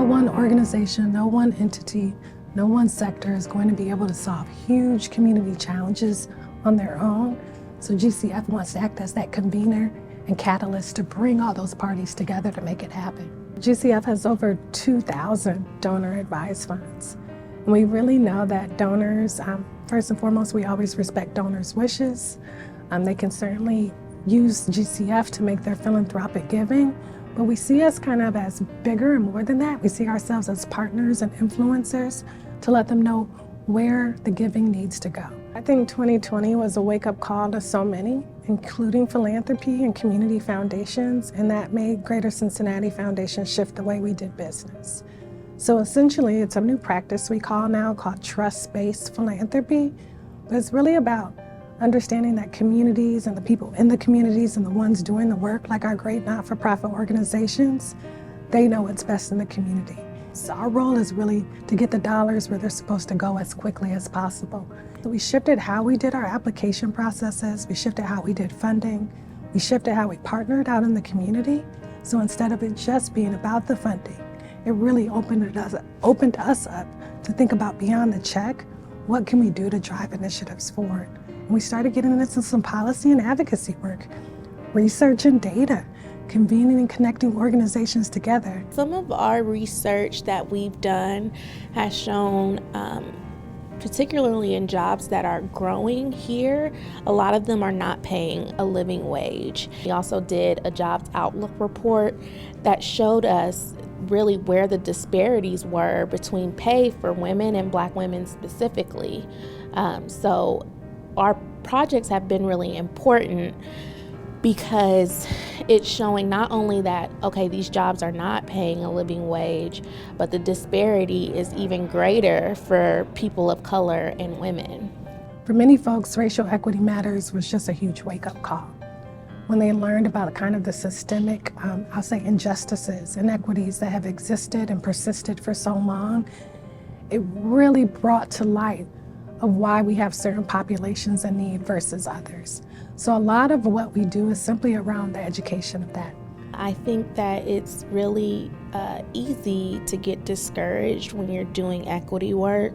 one organization, no one entity, no one sector is going to be able to solve huge community challenges on their own. So GCF wants to act as that convener and catalyst to bring all those parties together to make it happen. GCF has over 2,000 donor-advised funds. And we really know that donors, first and foremost, we always respect donors' wishes. They can certainly use GCF to make their philanthropic giving, but we see us kind of as bigger and more than that. We see ourselves as partners and influencers to let them know where the giving needs to go. I think 2020 was a wake-up call to so many, including philanthropy and community foundations, and that made Greater Cincinnati Foundation shift the way we did business. So essentially, it's a new practice we call now called trust-based philanthropy, but it's really about understanding that communities and the people in the communities and the ones doing the work, like our great not-for-profit organizations, they know what's best in the community. So our role is really to get the dollars where they're supposed to go as quickly as possible. So we shifted how we did our application processes, we shifted how we did funding, we shifted how we partnered out in the community. So instead of it just being about the funding, it really opened us up to think about beyond the check, what can we do to drive initiatives forward? And we started getting into some policy and advocacy work, research and data, convening and connecting organizations together. Some of our research that we've done has shown, particularly in jobs that are growing here, a lot of them are not paying a living wage. We also did a jobs outlook report that showed us really where the disparities were between pay for women and Black women specifically. So our projects have been really important because it's showing not only that, okay, these jobs are not paying a living wage, but the disparity is even greater for people of color and women. For many folks, Racial Equity Matters was just a huge wake-up call. When they learned about kind of the systemic, I'll say injustices, inequities that have existed and persisted for so long, it really brought to light of why we have certain populations in need versus others. So a lot of what we do is simply around the education of that. I think that it's really easy to get discouraged when you're doing equity work,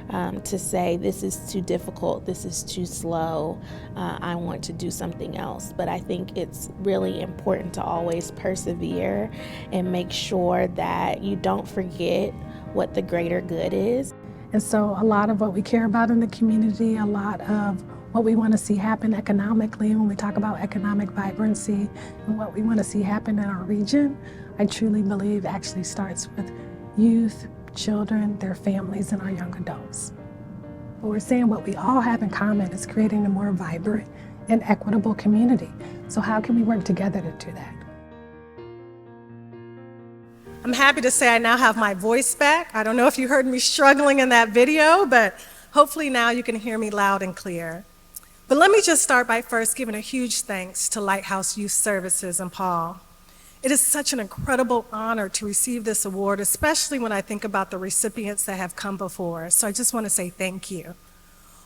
to say this is too difficult, this is too slow, I want to do something else. But I think it's really important to always persevere and make sure that you don't forget what the greater good is. And so a lot of what we care about in the community, a lot of what we want to see happen economically when we talk about economic vibrancy and what we want to see happen in our region, I truly believe actually starts with youth, children, their families, and our young adults. But we're saying what we all have in common is creating a more vibrant and equitable community. So how can we work together to do that? I'm happy to say I now have my voice back. I don't know if you heard me struggling in that video, but hopefully now you can hear me loud and clear. But let me just start by first giving a huge thanks to Lighthouse Youth Services and Paul. It is such an incredible honor to receive this award, especially when I think about the recipients that have come before. So I just want to say thank you.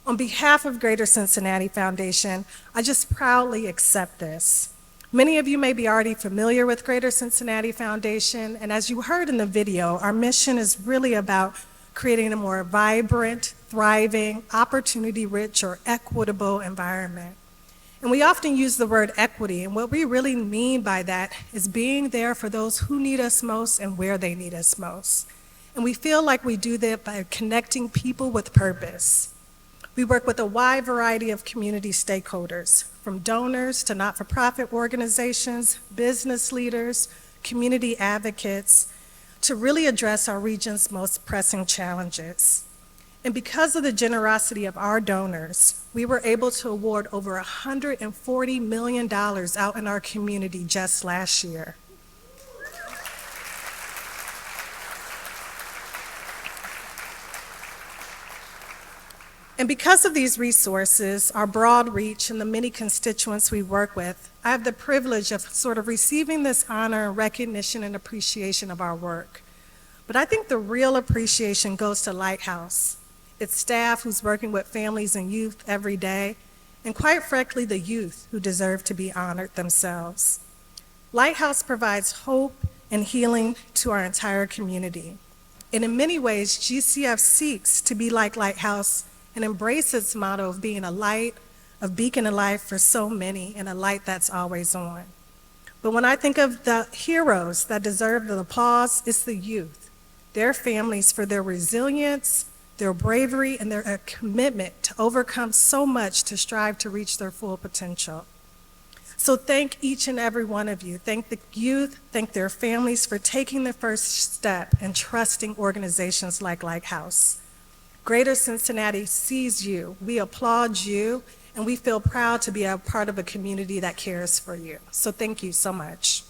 On behalf of Greater Cincinnati Foundation, I just proudly accept this. Many of you may be already familiar with Greater Cincinnati Foundation, and as you heard in the video, our mission is really about creating a more vibrant, thriving, opportunity-rich, or equitable environment. And we often use the word equity, and what we really mean by that is being there for those who need us most and where they need us most. And we feel like we do that by connecting people with purpose. We work with a wide variety of community stakeholders, from donors to not-for-profit organizations, business leaders, community advocates, to really address our region's most pressing challenges. And because of the generosity of our donors, we were able to award over $140 million out in our community just last year. And because of these resources, our broad reach, and the many constituents we work with, I have the privilege of sort of receiving this honor and recognition and appreciation of our work. But I think the real appreciation goes to Lighthouse, its staff who's working with families and youth every day, and quite frankly, the youth who deserve to be honored themselves. Lighthouse provides hope and healing to our entire community. And in many ways, GCF seeks to be like Lighthouse and embrace its motto of being a light, a beacon of life for so many, and a light that's always on. But when I think of the heroes that deserve the applause, it's the youth, their families for their resilience, their bravery, and their commitment to overcome so much to strive to reach their full potential. So thank each and every one of you. Thank the youth, thank their families for taking the first step and trusting organizations like Lighthouse. Greater Cincinnati sees you, we applaud you, and we feel proud to be a part of a community that cares for you. So thank you so much.